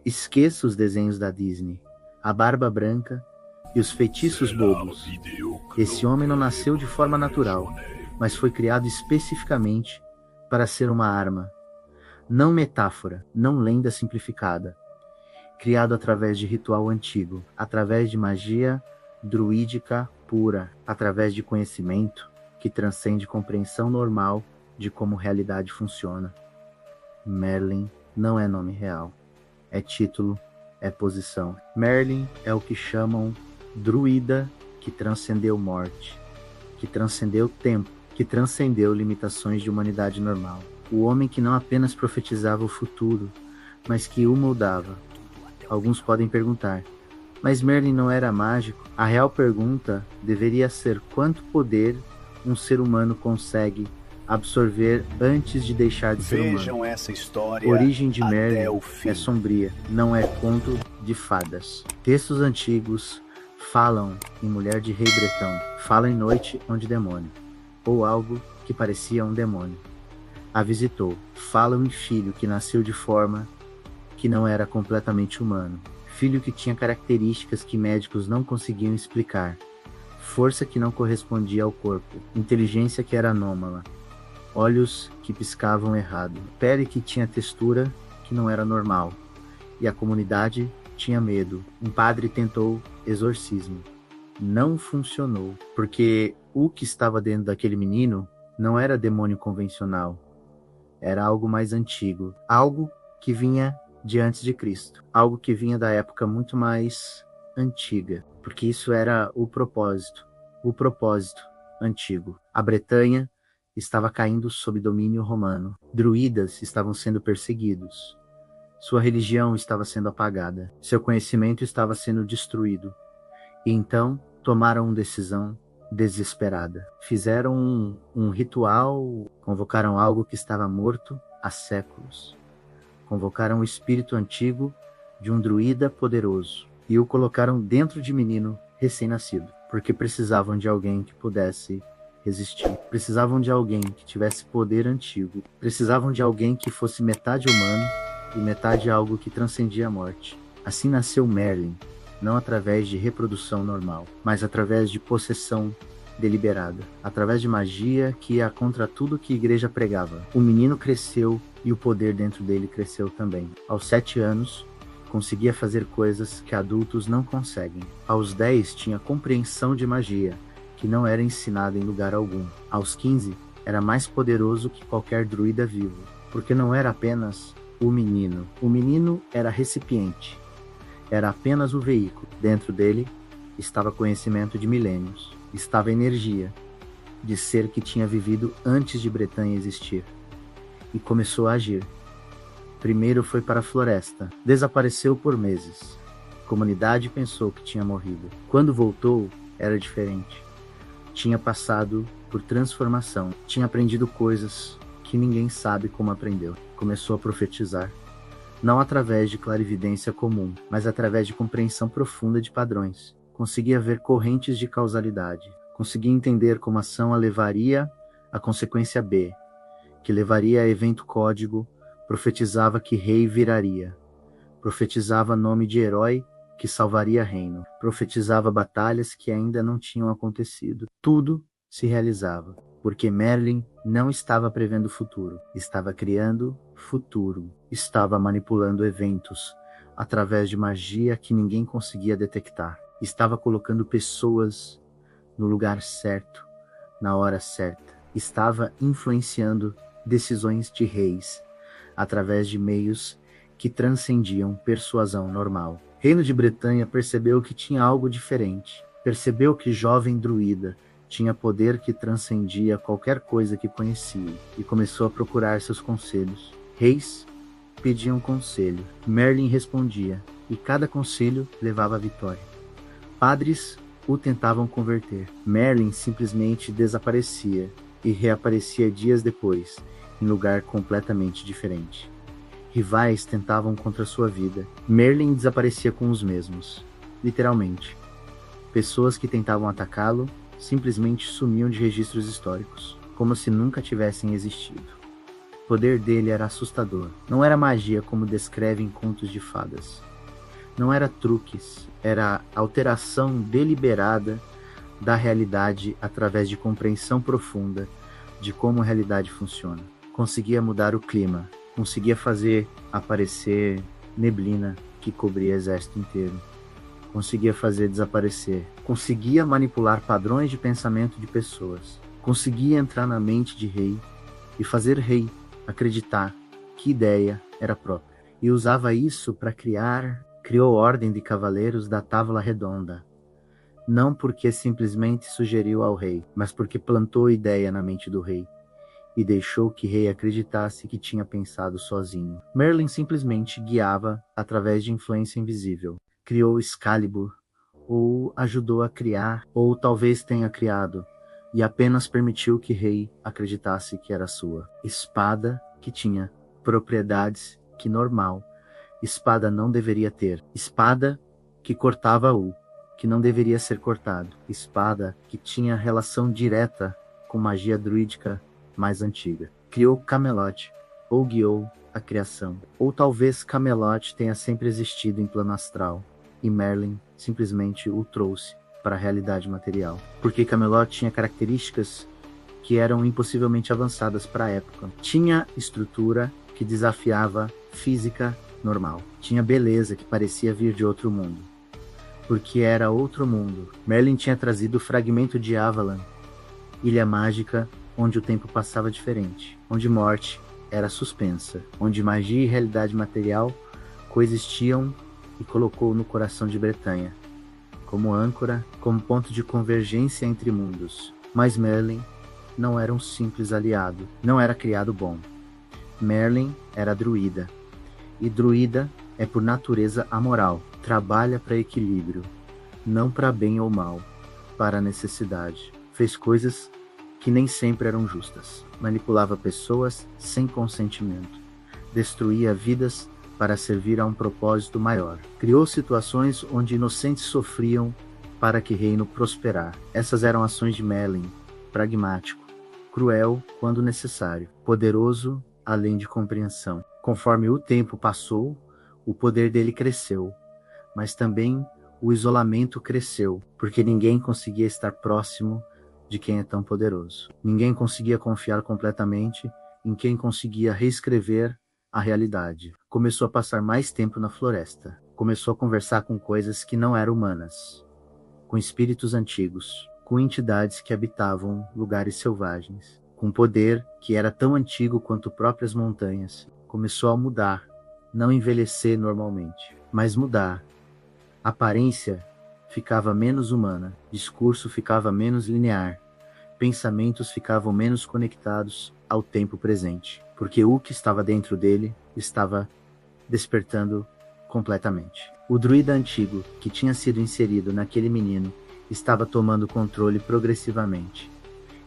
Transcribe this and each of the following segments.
Esqueça os desenhos da Disney, a barba branca e os feitiços bobos. Esse homem não nasceu de forma natural, mas foi criado especificamente para ser uma arma. Não metáfora, não lenda simplificada. Criado através de ritual antigo, através de magia druídica pura, através de conhecimento que transcende compreensão normal de como realidade funciona. Merlin não é nome real. É título, é posição. Merlin é o que chamam druida que transcendeu morte, que transcendeu tempo, que transcendeu limitações de humanidade normal. O homem que não apenas profetizava o futuro, mas que o moldava. Alguns podem perguntar, mas Merlin não era mágico? A real pergunta deveria ser quanto poder um ser humano consegue absorver antes de deixar de ser humano. Vejam essa história. A origem de até Merlin o fim. é sombria, não é conto de fadas. Textos antigos falam em mulher de rei bretão, falam em noite onde demônio, ou algo que parecia um demônio a visitou. Falam em filho que nasceu de forma que não era completamente humano, filho que tinha características que médicos não conseguiam explicar, força que não correspondia ao corpo, inteligência que era anômala, olhos que piscavam errado, pele que tinha textura que não era normal, e a comunidade tinha medo. Um padre tentou exorcismo. Não funcionou, porque o que estava dentro daquele menino não era demônio convencional, era algo mais antigo, algo que vinha de antes de Cristo, algo que vinha da época muito mais antiga, porque isso era o propósito antigo. A Bretanha estava caindo sob domínio romano, druidas estavam sendo perseguidos, sua religião estava sendo apagada, seu conhecimento estava sendo destruído, e então tomaram uma decisão desesperada. Fizeram um ritual, convocaram algo que estava morto há séculos. Convocaram o espírito antigo de um druida poderoso e o colocaram dentro de menino recém-nascido, porque precisavam de alguém que pudesse resistir. Precisavam de alguém que tivesse poder antigo. Precisavam de alguém que fosse metade humano e metade algo que transcendia a morte. Assim nasceu Merlin, não através de reprodução normal, mas através de possessão deliberada, através de magia que ia contra tudo que a igreja pregava. O menino cresceu e o poder dentro dele cresceu também. Aos 7 anos, conseguia fazer coisas que adultos não conseguem. Aos 10, tinha compreensão de magia, que não era ensinada em lugar algum. Aos 15, era mais poderoso que qualquer druida vivo, porque não era apenas o menino. O menino era recipiente, era apenas o veículo. Dentro dele estava conhecimento de milênios, estava energia de ser que tinha vivido antes de Bretanha existir. E começou a agir. Primeiro foi para a floresta, desapareceu por meses. A comunidade pensou que tinha morrido. Quando voltou, era diferente. Tinha passado por transformação, tinha aprendido coisas que ninguém sabe como aprendeu. Começou a profetizar, não através de clarividência comum, mas através de compreensão profunda de padrões. Conseguia ver correntes de causalidade, conseguia entender como a ação a levaria a consequência B, que levaria a evento código, profetizava que rei viraria, profetizava nome de herói que salvaria reino, profetizava batalhas que ainda não tinham acontecido. Tudo se realizava, porque Merlin não estava prevendo o futuro, estava criando futuro, estava manipulando eventos através de magia que ninguém conseguia detectar, estava colocando pessoas no lugar certo, na hora certa, estava influenciando decisões de reis através de meios que transcendiam persuasão normal. Reino de Bretanha percebeu que tinha algo diferente, percebeu que jovem druida tinha poder que transcendia qualquer coisa que conhecia e começou a procurar seus conselhos. Reis pediam conselho, Merlin respondia e cada conselho levava à vitória. Padres o tentavam converter, Merlin simplesmente desaparecia e reaparecia dias depois, em lugar completamente diferente. Rivais tentavam contra sua vida, Merlin desaparecia com os mesmos, literalmente. Pessoas que tentavam atacá-lo simplesmente sumiam de registros históricos, como se nunca tivessem existido. O poder dele era assustador. Não era magia como descrevem contos de fadas. Não era truques, era alteração deliberada da realidade através de compreensão profunda de como a realidade funciona. Conseguia mudar o clima, conseguia fazer aparecer neblina que cobria o exército inteiro. Conseguia fazer desaparecer, conseguia manipular padrões de pensamento de pessoas, conseguia entrar na mente de rei e fazer rei acreditar que ideia era própria. E usava isso para criou ordem de cavaleiros da Távola Redonda, não porque simplesmente sugeriu ao rei, mas porque plantou ideia na mente do rei e deixou que rei acreditasse que tinha pensado sozinho. Merlin simplesmente guiava através de influência invisível. Criou Excalibur, ou ajudou a criar, ou talvez tenha criado, e apenas permitiu que rei acreditasse que era sua. Espada que tinha propriedades que normal espada não deveria ter. Espada que cortava o que não deveria ser cortado. Espada que tinha relação direta com magia druídica mais antiga. Criou Camelot, ou guiou a criação. Ou talvez Camelot tenha sempre existido em plano astral, e Merlin simplesmente o trouxe para a realidade material. Porque Camelot tinha características que eram impossivelmente avançadas para a época. Tinha estrutura que desafiava física normal. Tinha beleza que parecia vir de outro mundo. Porque era outro mundo. Merlin tinha trazido o fragmento de Avalon, ilha mágica onde o tempo passava diferente, onde morte era suspensa, onde magia e realidade material coexistiam, e colocou no coração de Bretanha, como âncora, como ponto de convergência entre mundos. Mas Merlin não era um simples aliado, não era criado bom. Merlin era druida, e druida é por natureza amoral, trabalha para equilíbrio, não para bem ou mal, para necessidade. Fez coisas que nem sempre eram justas, manipulava pessoas sem consentimento, destruía vidas para servir a um propósito maior. Criou situações onde inocentes sofriam para que reino prosperar. Essas eram ações de Merlin, pragmático, cruel quando necessário, poderoso além de compreensão. Conforme o tempo passou, o poder dele cresceu, mas também o isolamento cresceu, porque ninguém conseguia estar próximo de quem é tão poderoso. Ninguém conseguia confiar completamente em quem conseguia reescrever a realidade. Começou a passar mais tempo na floresta. Começou a conversar com coisas que não eram humanas, com espíritos antigos, com entidades que habitavam lugares selvagens, com poder que era tão antigo quanto próprias montanhas. Começou a mudar, não envelhecer normalmente, mas mudar. A aparência ficava menos humana, discurso ficava menos linear, pensamentos ficavam menos conectados ao tempo presente, porque o que estava dentro dele estava despertando completamente. O druida antigo, que tinha sido inserido naquele menino, estava tomando controle progressivamente.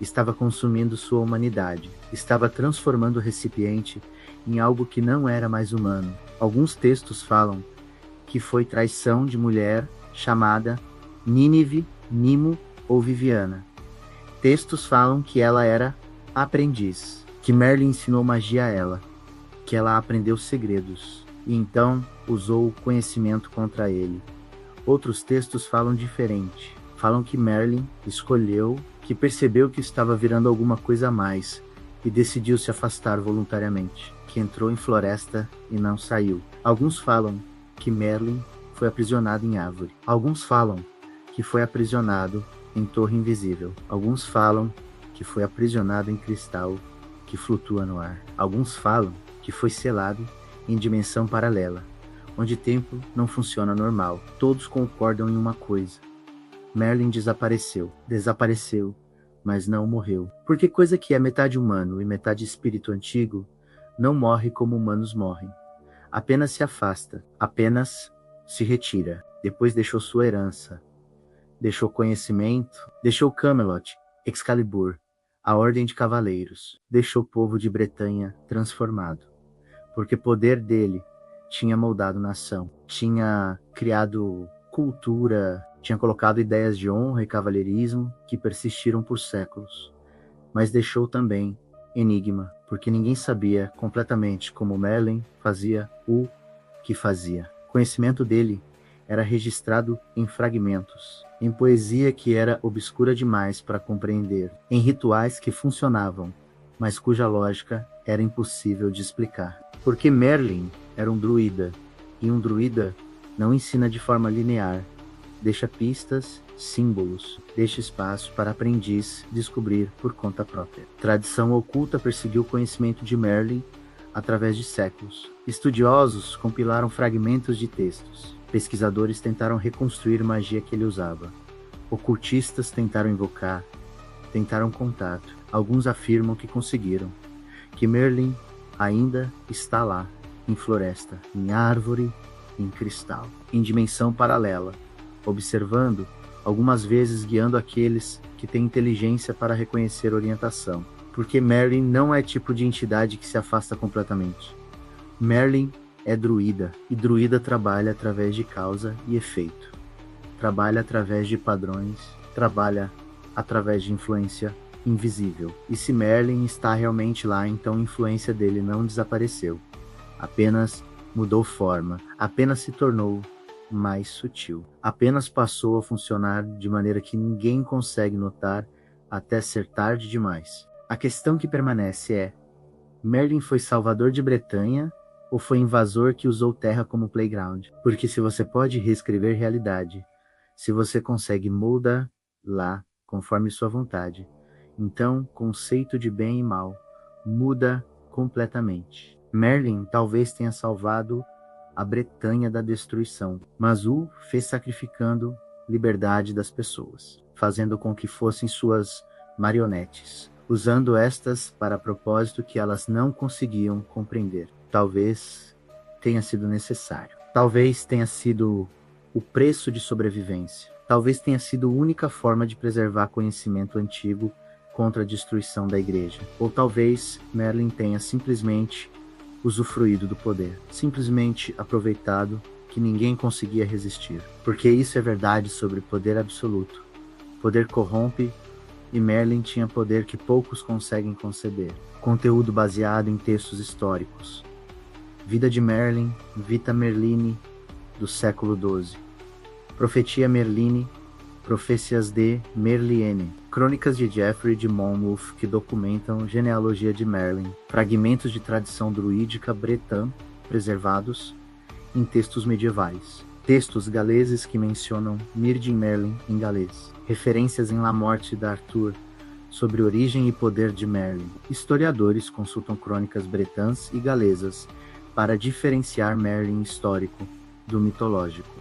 Estava consumindo sua humanidade, estava transformando o recipiente em algo que não era mais humano. Alguns textos falam que foi traição de mulher chamada Nínive, Nimo ou Viviana. Textos falam que ela era aprendiz, que Merlin ensinou magia a ela, que ela aprendeu segredos, e então usou o conhecimento contra ele. Outros textos falam diferente. Falam que Merlin escolheu, que percebeu que estava virando alguma coisa a mais, e decidiu se afastar voluntariamente, que entrou em floresta e não saiu. Alguns falam que Merlin foi aprisionado em árvore. Alguns falam que foi aprisionado em torre invisível. Alguns falam que foi aprisionado em cristal que flutua no ar. Alguns falam que foi selado em dimensão paralela, onde tempo não funciona normal. Todos concordam em uma coisa: Merlin desapareceu, mas não morreu. Porque coisa que é metade humano e metade espírito antigo não morre como humanos morrem. Apenas se afasta, apenas se retira. Depois deixou sua herança, deixou conhecimento, deixou Camelot, Excalibur, a Ordem de Cavaleiros, deixou o povo de Bretanha transformado. Porque o poder dele tinha moldado nação, tinha criado cultura, tinha colocado ideias de honra e cavalheirismo que persistiram por séculos, mas deixou também enigma, porque ninguém sabia completamente como Merlin fazia o que fazia. O conhecimento dele era registrado em fragmentos, em poesia que era obscura demais para compreender, em rituais que funcionavam, mas cuja lógica era impossível de explicar. Porque Merlin era um druida, e um druida não ensina de forma linear, deixa pistas, símbolos, deixa espaço para aprendiz descobrir por conta própria. Tradição oculta perseguiu o conhecimento de Merlin através de séculos. Estudiosos compilaram fragmentos de textos. Pesquisadores tentaram reconstruir magia que ele usava. Ocultistas tentaram invocar, tentaram contato. Alguns afirmam que conseguiram, que Merlin ainda está lá, em floresta, em árvore, em cristal, em dimensão paralela, observando, algumas vezes guiando aqueles que têm inteligência para reconhecer orientação. Porque Merlin não é tipo de entidade que se afasta completamente. Merlin é druida, e druida trabalha através de causa e efeito. Trabalha através de padrões, trabalha através de influência invisível. E se Merlin está realmente lá, então a influência dele não desapareceu. Apenas mudou forma, apenas se tornou mais sutil. Apenas passou a funcionar de maneira que ninguém consegue notar até ser tarde demais. A questão que permanece é: Merlin foi salvador de Bretanha ou foi invasor que usou terra como playground? Porque se você pode reescrever realidade, se você consegue moldar lá conforme sua vontade, então conceito de bem e mal muda completamente. Merlin talvez tenha salvado a Bretanha da destruição, mas o fez sacrificando liberdade das pessoas, fazendo com que fossem suas marionetes, usando estas para propósito que elas não conseguiam compreender. Talvez tenha sido necessário. Talvez tenha sido o preço de sobrevivência. Talvez tenha sido a única forma de preservar conhecimento antigo contra a destruição da igreja. Ou talvez Merlin tenha simplesmente usufruído do poder, simplesmente aproveitado que ninguém conseguia resistir. Porque isso é verdade sobre poder absoluto. Poder corrompe, e Merlin tinha poder que poucos conseguem conceber. Conteúdo baseado em textos históricos. Vida de Merlin, Vita Merlini, do século XII. Profetia Merlini, Profecias de Merliene. Crônicas de Geoffrey de Monmouth que documentam genealogia de Merlin. Fragmentos de tradição druídica bretã preservados em textos medievais. Textos galeses que mencionam Myrdhin Merlin em galês. Referências em La Morte d'Arthur sobre origem e poder de Merlin. Historiadores consultam crônicas bretãs e galesas para diferenciar Merlin histórico do mitológico.